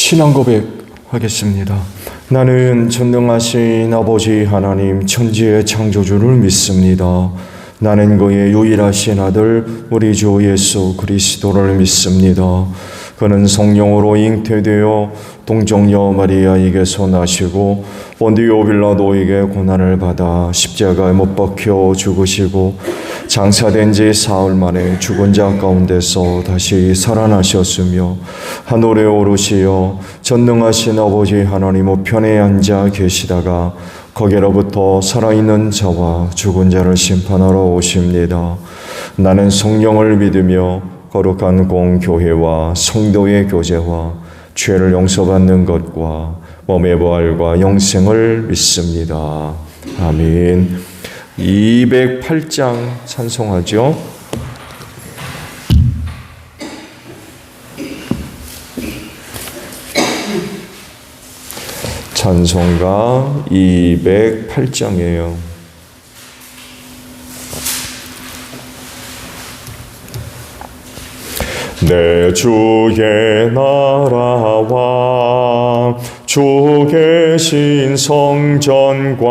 신앙 고백하겠습니다. 나는 전능하신 아버지 하나님 천지의 창조주를 믿습니다. 나는 그의 유일하신 아들 우리 주 예수 그리스도를 믿습니다. 그는 성령으로 잉태되어 동정녀 마리아에게서 나시고 본디오 빌라도에게 고난을 받아 십자가에 못 박혀 죽으시고 장사된 지 사흘 만에 죽은 자 가운데서 다시 살아나셨으며 하늘에 오르시어 전능하신 아버지 하나님 우편에 앉아 계시다가 거기로부터 살아있는 자와 죽은 자를 심판하러 오십니다. 나는 성령을 믿으며 거룩한 공교회와 성도의 교제와 죄를 용서받는 것과 몸의 부활과 영생을 믿습니다. 아멘. 208장 찬송하죠. 찬송가 208장이에요. 내 주의 나라와 주 계신 성전과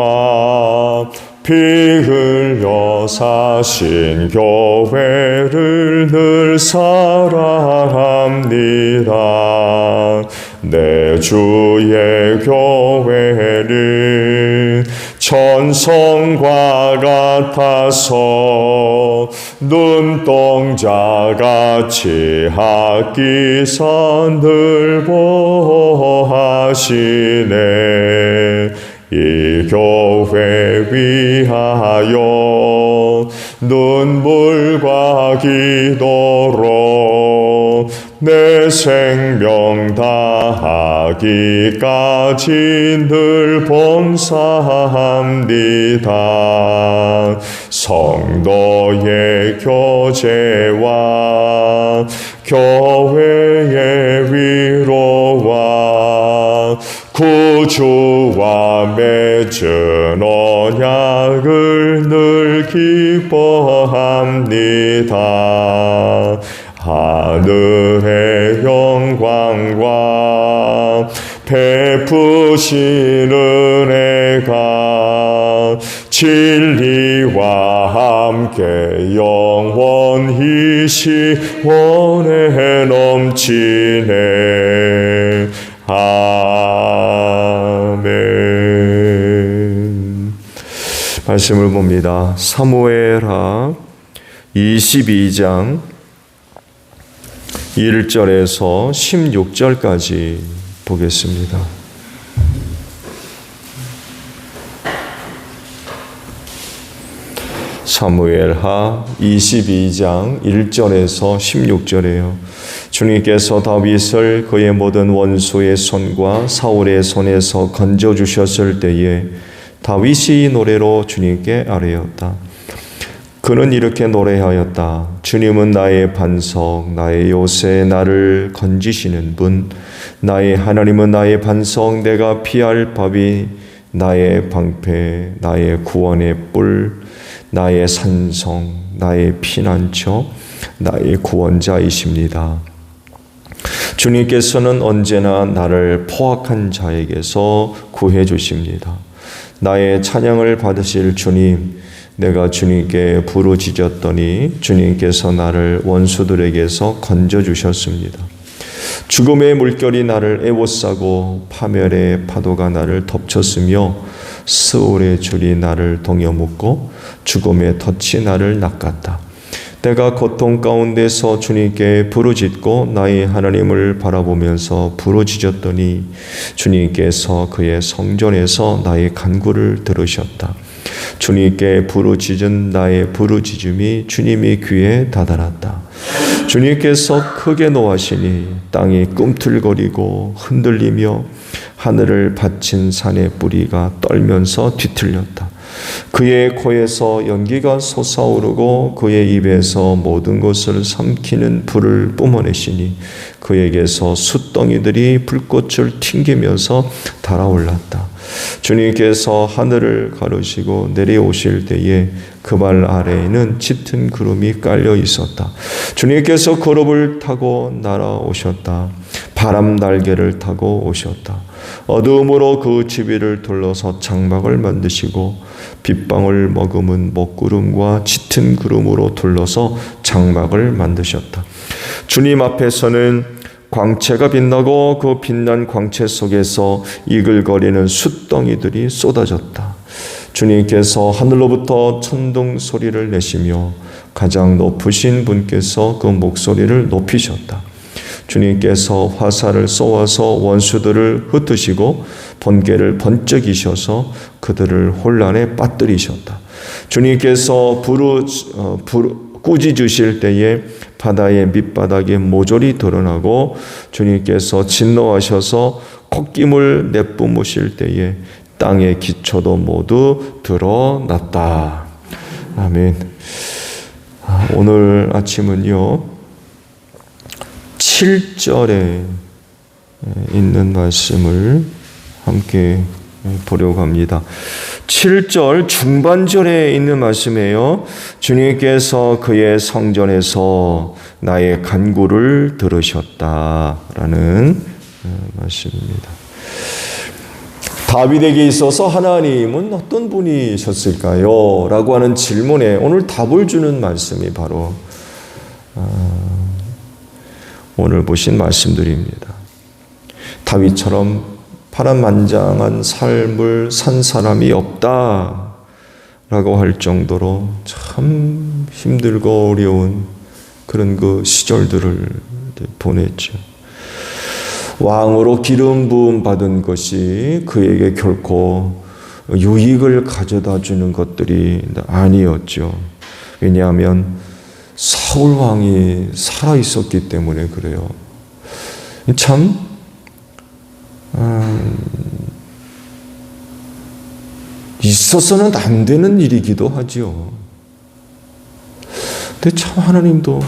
피 흘려 사신 교회를 늘 사랑합니다. 내 주의 교회는 천성과 같아서 눈동자같이 하기사 늘 보하시네. 이 교회 위하여 눈물과 기도로 내 생명 다하기까지 늘 봉사합니다. 성도의 교제와 교회의 위로와 구주와 맺은 언약을 늘 기뻐합니다. 하늘의 영광과 베푸신 은혜가 진리와 함께 영원히 시원해 넘치네. 아멘. 말씀을 봅니다. 사무엘하 22장 1절에서 16절까지 보겠습니다. 사무엘하 22장 1절에서 16절이에요. 주님께서 다윗을 그의 모든 원수의 손과 사울의 손에서 건져주셨을 때에 다윗이 노래로 주님께 아뢰었다. 그는 이렇게 노래하였다. 주님은 나의 반석, 나의 요새, 나를 건지시는 분. 나의 하나님은 나의 반석, 내가 피할 바위, 나의 방패, 나의 구원의 뿔, 나의 산성, 나의 피난처, 나의 구원자이십니다. 주님께서는 언제나 나를 포악한 자에게서 구해 주십니다. 나의 찬양을 받으실 주님, 내가 주님께 부르짖었더니 주님께서 나를 원수들에게서 건져주셨습니다. 죽음의 물결이 나를 에워싸고 파멸의 파도가 나를 덮쳤으며 스올의 줄이 나를 동여묶고 죽음의 덫이 나를 낚았다. 내가 고통 가운데서 주님께 부르짖고 나의 하나님을 바라보면서 부르짖었더니 주님께서 그의 성전에서 나의 간구를 들으셨다. 주님께 부르짖은 나의 부르짖음이 주님의 귀에 다다랐다. 주님께서 크게 노하시니 땅이 꿈틀거리고 흔들리며 하늘을 받친 산의 뿌리가 떨면서 뒤틀렸다. 그의 코에서 연기가 솟아오르고 그의 입에서 모든 것을 삼키는 불을 뿜어내시니 그에게서 숯덩이들이 불꽃을 튕기면서 달아올랐다. 주님께서 하늘을 가르시고 내려오실 때에 그 발 아래에는 짙은 구름이 깔려 있었다. 주님께서 거룹을 타고 날아오셨다. 바람 날개를 타고 오셨다. 어두움으로 그 지위를 둘러서 장막을 만드시고 빗방울 머금은 먹구름과 짙은 구름으로 둘러서 장막을 만드셨다. 주님 앞에서는 광채가 빛나고 그 빛난 광채 속에서 이글거리는 숫덩이들이 쏟아졌다. 주님께서 하늘로부터 천둥 소리를 내시며 가장 높으신 분께서 그 목소리를 높이셨다. 주님께서 화살을 쏘아서 원수들을 흩으시고 번개를 번쩍이셔서 그들을 혼란에 빠뜨리셨다. 주님께서 꾸짖으실 때에 바다의 밑바닥에 모조리 드러나고 주님께서 진노하셔서 콧김을 내뿜으실 때에 땅의 기초도 모두 드러났다. 아멘. 오늘 아침은요 7절에 있는 말씀을 함께 보려고 합니다. 7절 중반절에 있는 말씀이에요. 주님께서 그의 성전에서 나의 간구를 들으셨다라는 말씀입니다. 다윗에게 있어서 하나님은 어떤 분이셨을까요? 라고 하는 질문에 오늘 답을 주는 말씀이 바로 오늘 보신 말씀들입니다. 다윗처럼 파란만장한 삶을 산 사람이 없다라고 할 정도로 참 힘들고 어려운 그런 그 시절들을 보냈죠. 왕으로 기름 부음 받은 것이 그에게 결코 유익을 가져다 주는 것들이 아니었죠. 왜냐하면 사울 왕이 살아 있었기 때문에 그래요. 참 있어서는 안 되는 일이기도 하죠. 근데 참 하나님도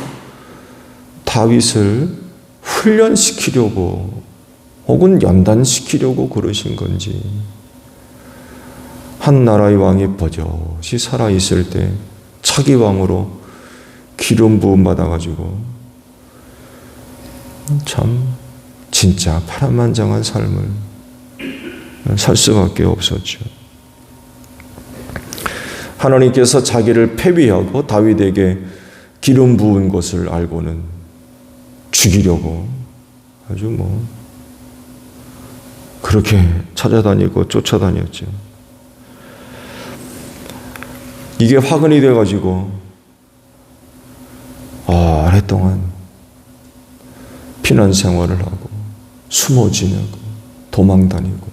다윗을 훈련시키려고 혹은 연단시키려고 그러신 건지 한 나라의 왕이 버젓이 살아있을 때 차기 왕으로 기름 부음 받아가지고 참 진짜 파란만장한 삶을 살 수밖에 없었죠. 하나님께서 자기를 패비하고 다윗에게 기름 부은 것을 알고는 죽이려고 아주 그렇게 찾아다니고 쫓아다녔죠. 이게 화근이 돼가지고 오랫동안 피난 생활을 하고 숨어 지내고 도망다니고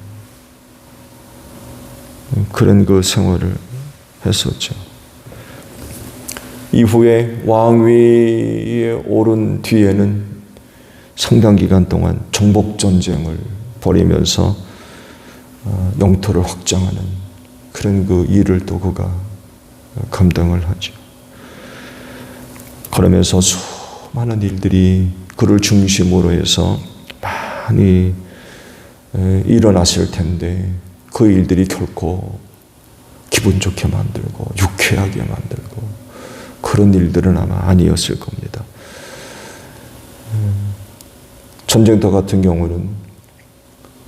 그런 그 생활을 했었죠. 이후에 왕위에 오른 뒤에는 상당 기간 동안 정복전쟁을 벌이면서 영토를 확장하는 그런 그 일을 또 그가 감당을 하죠. 그러면서 수많은 일들이 그를 중심으로 해서 많이 일어났을 텐데 그 일들이 결코 기분 좋게 만들고 유쾌하게 만들고 그런 일들은 아마 아니었을 겁니다. 전쟁터 같은 경우는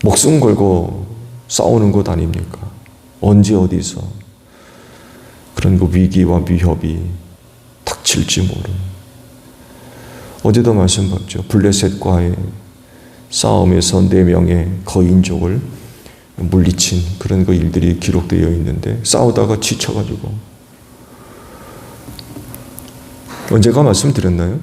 목숨 걸고 싸우는 것 아닙니까? 언제 어디서 그런 그 위기와 위협이 닥칠지 모르는. 어제도 말씀드렸죠. 블레셋과의 싸움에서 4명의 거인족을 물리친 그런 그 일들이 기록되어 있는데 싸우다가 지쳐가지고 언제가 말씀드렸나요?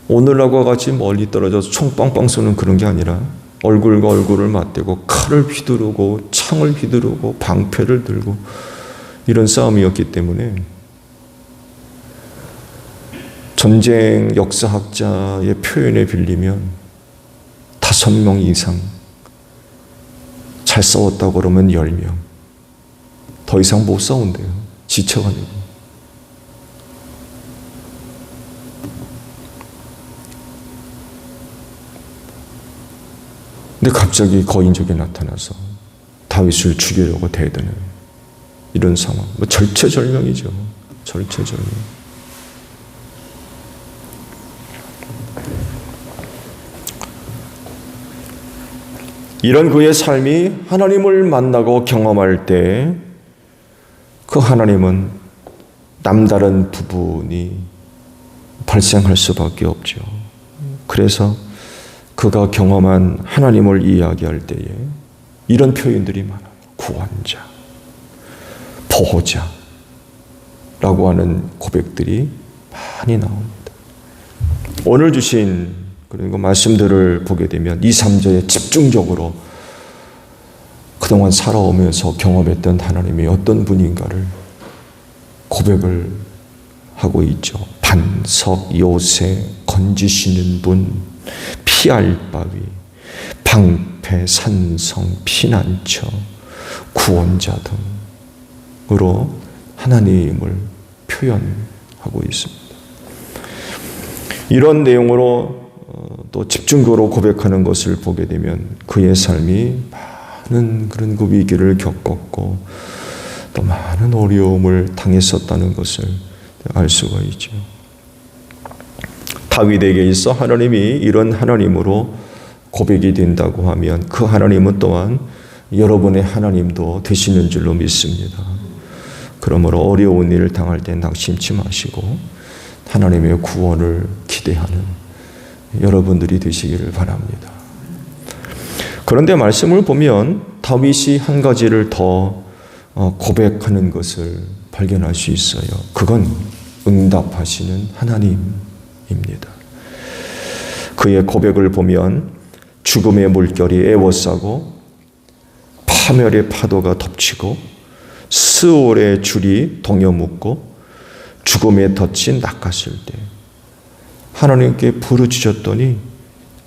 오늘날과 같이 멀리 떨어져서 총 빵빵 쏘는 그런 게 아니라 얼굴과 얼굴을 맞대고 칼을 휘두르고 창을 휘두르고 방패를 들고 이런 싸움이었기 때문에 전쟁 역사학자의 표현에 빌리면 5명 이상 잘 싸웠다고 그러면 10명 더 이상 못 싸운대요. 지쳐가지고. 근데 갑자기 거인족이 나타나서 다윗을 죽이려고 대드는 이런 상황. 절체절명이죠. 절체절명. 이런 그의 삶이 하나님을 만나고 경험할 때 그 하나님은 남다른 부분이 발생할 수밖에 없죠. 그래서 그가 경험한 하나님을 이야기할 때에 이런 표현들이 많아요. 구원자, 보호자라고 하는 고백들이 많이 나옵니다. 오늘 주신 그리고 말씀들을 보게 되면 2, 3절에 집중적으로 그동안 살아오면서 경험했던 하나님이 어떤 분인가를 고백을 하고 있죠. 반석, 요새, 건지시는 분, 피할 바위, 방패, 산성, 피난처, 구원자 등으로 하나님을 표현하고 있습니다. 이런 내용으로 또 집중적으로 고백하는 것을 보게 되면 그의 삶이 많은 그런 그 위기를 겪었고 또 많은 어려움을 당했었다는 것을 알 수가 있죠. 다윗에게 있어 하나님이 이런 하나님으로 고백이 된다고 하면 그 하나님은 또한 여러분의 하나님도 되시는 줄로 믿습니다. 그러므로 어려운 일을 당할 때 낙심치 마시고 하나님의 구원을 기대하는 여러분들이 되시기를 바랍니다. 그런데 말씀을 보면 다윗이 한 가지를 더 고백하는 것을 발견할 수 있어요. 그건 응답하시는 하나님입니다. 그의 고백을 보면 죽음의 물결이 에워싸고 파멸의 파도가 덮치고 스올의 줄이 동여묶고 죽음의 덫이 낚았을 때 하나님께 부르짖었더니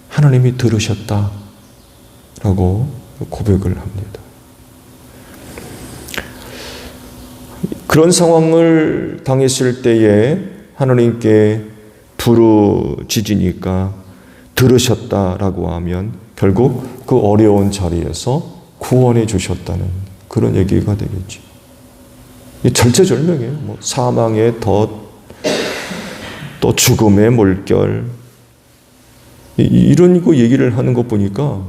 하나님이 들으셨다라고 고백을 합니다. 그런 상황을 당했을 때에 하나님께 부르짖으니까 들으셨다라고 하면 결국 그 어려운 자리에서 구원해 주셨다는 그런 얘기가 되겠죠. 절체절명이에요. 사망의 덫, 또 죽음의 물결, 이런 거 얘기를 하는 거 보니까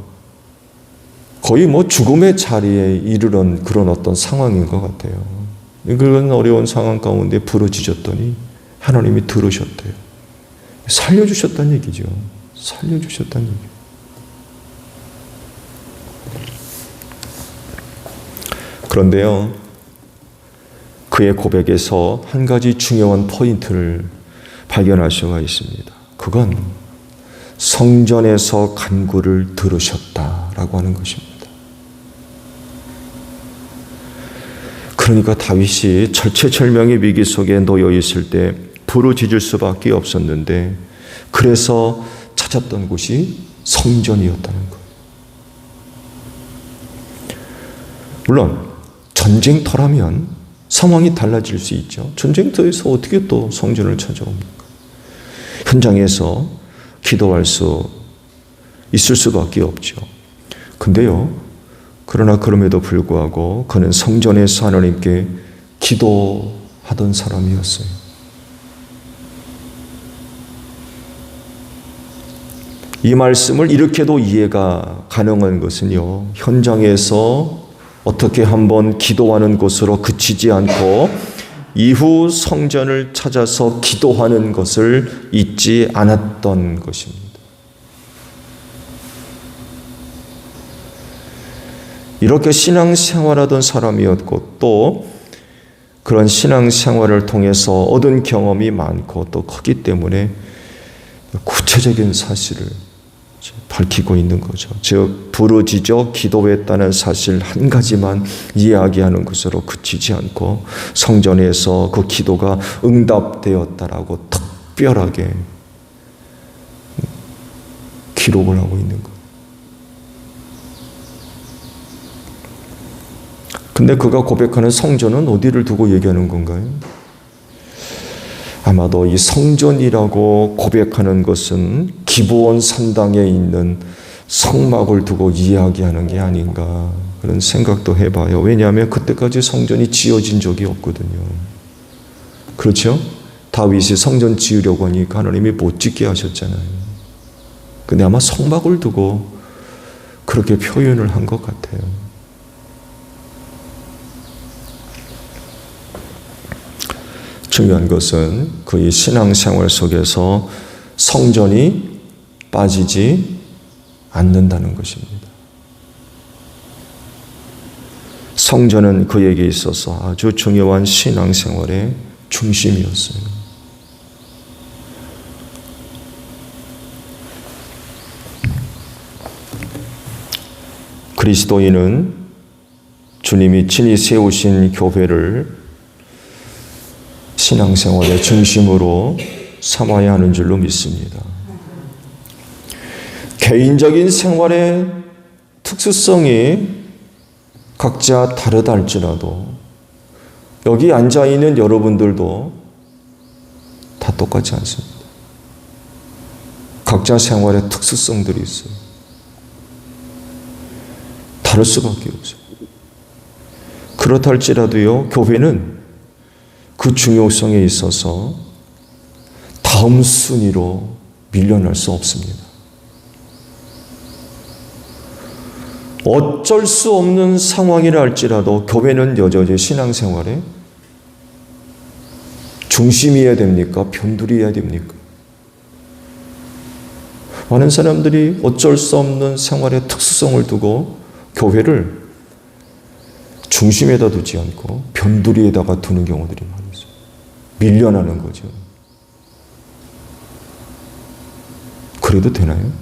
거의 죽음의 자리에 이르는 그런 어떤 상황인 것 같아요. 그런 어려운 상황 가운데 부르짖었더니 하나님이 들으셨대요. 살려주셨다는 얘기죠. 살려주셨다는 얘기. 그런데요, 그의 고백에서 한 가지 중요한 포인트를 발견할 수가 있습니다. 그건 성전에서 간구를 들으셨다라고 하는 것입니다. 그러니까 다윗이 절체절명의 위기 속에 놓여 있을 때 부르짖을 수밖에 없었는데 그래서 찾았던 곳이 성전이었다는 거예요. 물론 전쟁터라면 상황이 달라질 수 있죠. 전쟁터에서 어떻게 또 성전을 찾아옵니까? 현장에서 기도할 수 있을 수밖에 없죠. 근데요, 그러나 그럼에도 불구하고 그는 성전에서 하나님께 기도하던 사람이었어요. 이 말씀을 이렇게도 이해가 가능한 것은요, 현장에서 어떻게 한번 기도하는 것으로 그치지 않고 이후 성전을 찾아서 기도하는 것을 잊지 않았던 것입니다. 이렇게 신앙생활하던 사람이었고 또 그런 신앙생활을 통해서 얻은 경험이 많고 또 크기 때문에 구체적인 사실을 밝히고 있는 거죠. 즉 부르짖어 기도했다는 사실 한 가지만 이야기하는 것으로 그치지 않고 성전에서 그 기도가 응답되었다라고 특별하게 기록을 하고 있는 거예요. 근데 그가 고백하는 성전은 어디를 두고 얘기하는 건가요? 아마도 이 성전이라고 고백하는 것은 기브온 산당에 있는 성막을 두고 이야기하는 게 아닌가 그런 생각도 해봐요. 왜냐하면 그때까지 성전이 지어진 적이 없거든요. 그렇죠? 다윗이 성전 지으려고 하니까 하나님이 못 짓게 하셨잖아요. 근데 아마 성막을 두고 그렇게 표현을 한 것 같아요. 중요한 것은 그의 신앙생활 속에서 성전이 빠지지 않는다는 것입니다. 성전은 그에게 있어서 아주 중요한 신앙생활의 중심이었어요. 그리스도인은 주님이 친히 세우신 교회를 신앙생활의 중심으로 삼아야 하는 줄로 믿습니다. 개인적인 생활의 특수성이 각자 다르다 할지라도 여기 앉아있는 여러분들도 다 똑같지 않습니다. 각자 생활의 특수성들이 있어요. 다를 수밖에 없어요. 그렇다 할지라도요, 교회는 그 중요성에 있어서 다음 순위로 밀려날 수 없습니다. 어쩔 수 없는 상황이라 할지라도 교회는 여전히 신앙생활에 중심이어야 됩니까? 변두리여야 됩니까? 많은 사람들이 어쩔 수 없는 생활의 특수성을 두고 교회를 중심에다 두지 않고 변두리에다가 두는 경우들이 많아요. 밀려나는 거죠. 그래도 되나요?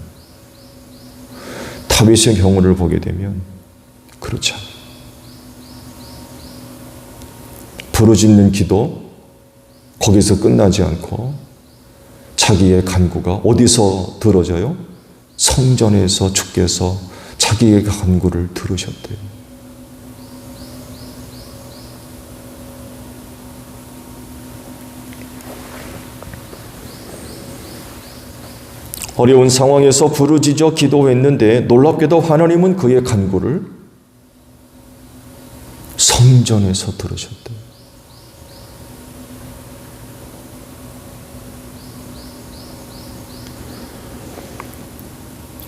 다윗의 경우를 보게 되면 그렇지 않아요. 부르짖는 기도 거기서 끝나지 않고 자기의 간구가 어디서 들어져요? 성전에서 주께서 자기의 간구를 들으셨대요. 어려운 상황에서 부르짖어 기도했는데 놀랍게도 하나님은 그의 간구를 성전에서 들으셨대요.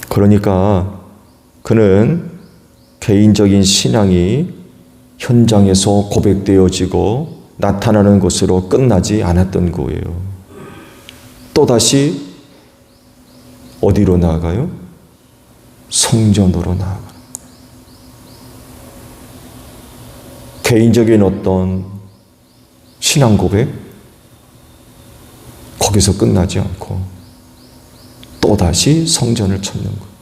그러니까 그는 개인적인 신앙이 현장에서 고백되어지고 나타나는 것으로 끝나지 않았던 거예요. 또다시 어디로 나아가요? 성전으로 나아가는 거예요. 개인적인 어떤 신앙 고백, 거기서 끝나지 않고 또다시 성전을 찾는 거예요.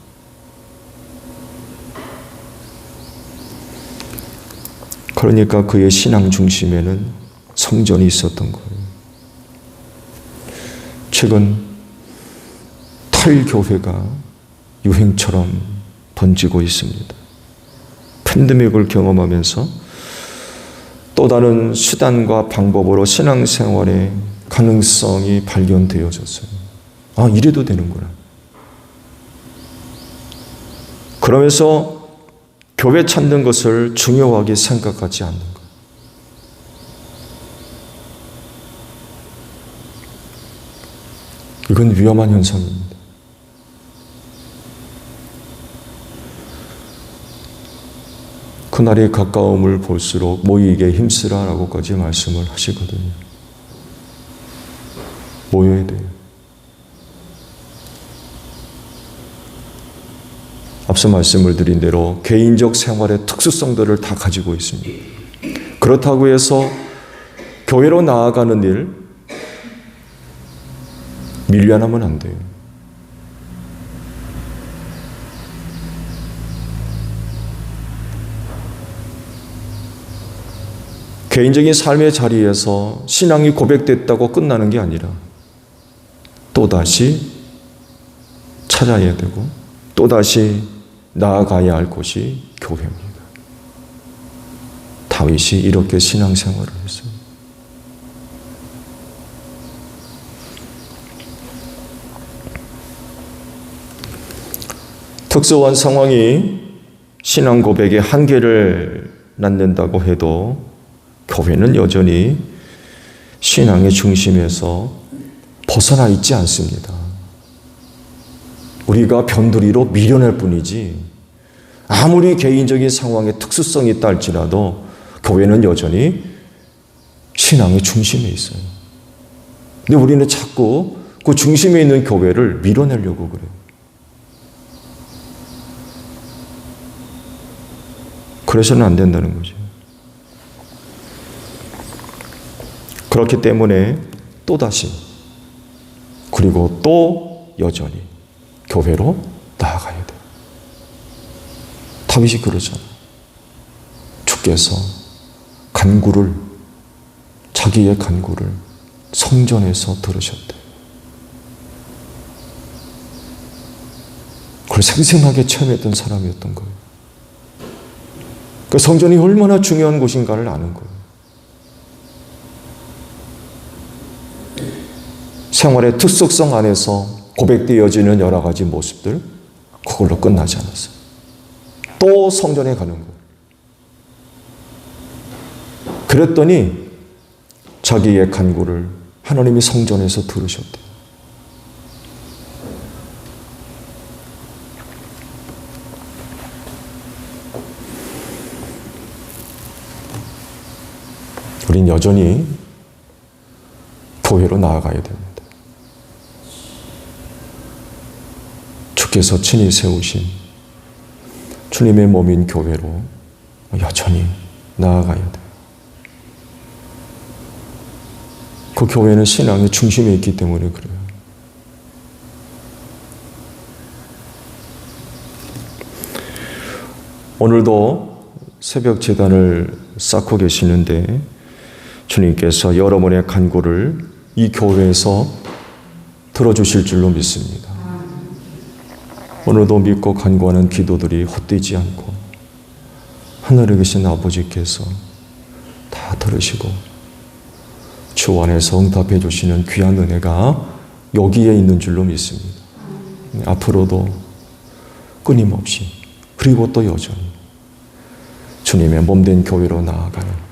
그러니까 그의 신앙 중심에는 성전이 있었던 거예요. 최근 탈교회가 유행처럼 번지고 있습니다. 팬데믹을 경험하면서 또 다른 수단과 방법으로 신앙생활의 가능성이 발견되어졌어요. 아, 이래도 되는구나. 그러면서 교회 찾는 것을 중요하게 생각하지 않는 것. 이건 위험한 현상입니다. 그날의 가까움을 볼수록 모이게 힘쓰라라고까지 말씀을 하시거든요. 모여야 돼요. 앞서 말씀을 드린 대로 개인적 생활의 특수성들을 다 가지고 있습니다. 그렇다고 해서 교회로 나아가는 일 밀려나면 안 돼요. 개인적인 삶의 자리에서 신앙이 고백됐다고 끝나는 게 아니라 또다시 찾아야 되고 또다시 나아가야 할 곳이 교회입니다. 다윗이 이렇게 신앙생활을 했어요. 특수한 상황이 신앙 고백의 한계를 낳는다고 해도 교회는 여전히 신앙의 중심에서 벗어나 있지 않습니다. 우리가 변두리로 밀려날 뿐이지 아무리 개인적인 상황에 특수성이 있다 할지라도 교회는 여전히 신앙의 중심에 있어요. 근데 우리는 자꾸 그 중심에 있는 교회를 밀어내려고 그래요. 그래서는 안 된다는 거죠. 그렇기 때문에 또다시 그리고 또 여전히 교회로 나아가야 돼요. 다윗이 그러잖아요. 주께서 간구를, 자기의 간구를 성전에서 들으셨대. 그걸 생생하게 체험했던 사람이었던 거예요. 그 성전이 얼마나 중요한 곳인가를 아는 거예요. 생활의 특수성 안에서 고백되어지는 여러 가지 모습들, 그걸로 끝나지 않았어요. 또 성전에 가는 거예요. 그랬더니 자기의 간구를 하나님이 성전에서 들으셨대요. 우린 여전히 교회로 나아가야 됩니다. 주께서 친히 세우신 주님의 몸인 교회로 여전히 나아가야 돼요. 그 교회는 신앙의 중심에 있기 때문에 그래요. 오늘도 새벽 제단을 쌓고 계시는데 주님께서 여러분의 간구를 이 교회에서 들어주실 줄로 믿습니다. 오늘도 믿고 간구하는 기도들이 헛되지 않고 하늘에 계신 아버지께서 다 들으시고 주 안에서 응답해 주시는 귀한 은혜가 여기에 있는 줄로 믿습니다. 앞으로도 끊임없이 그리고 또 여전히 주님의 몸된 교회로 나아가는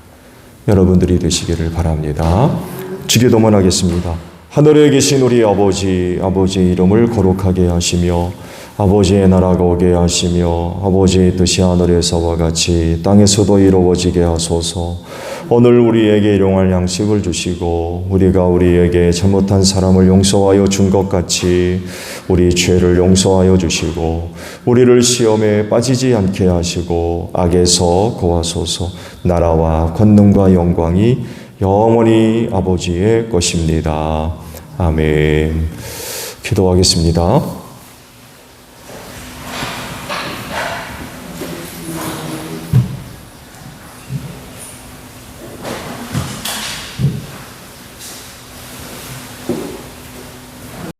여러분들이 되시기를 바랍니다. 주기도문 하겠습니다. 하늘에 계신 우리 아버지, 아버지의 이름을 거룩하게 하시며 아버지의 나라가 오게 하시며 아버지의 뜻이 하늘에서와 같이 땅에서도 이루어지게 하소서. 오늘 우리에게 일용할 양식을 주시고 우리가 우리에게 잘못한 사람을 용서하여 준 것 같이 우리 죄를 용서하여 주시고 우리를 시험에 빠지지 않게 하시고 악에서 구하소서. 나라와 권능과 영광이 영원히 아버지의 것입니다. 아멘. 기도하겠습니다.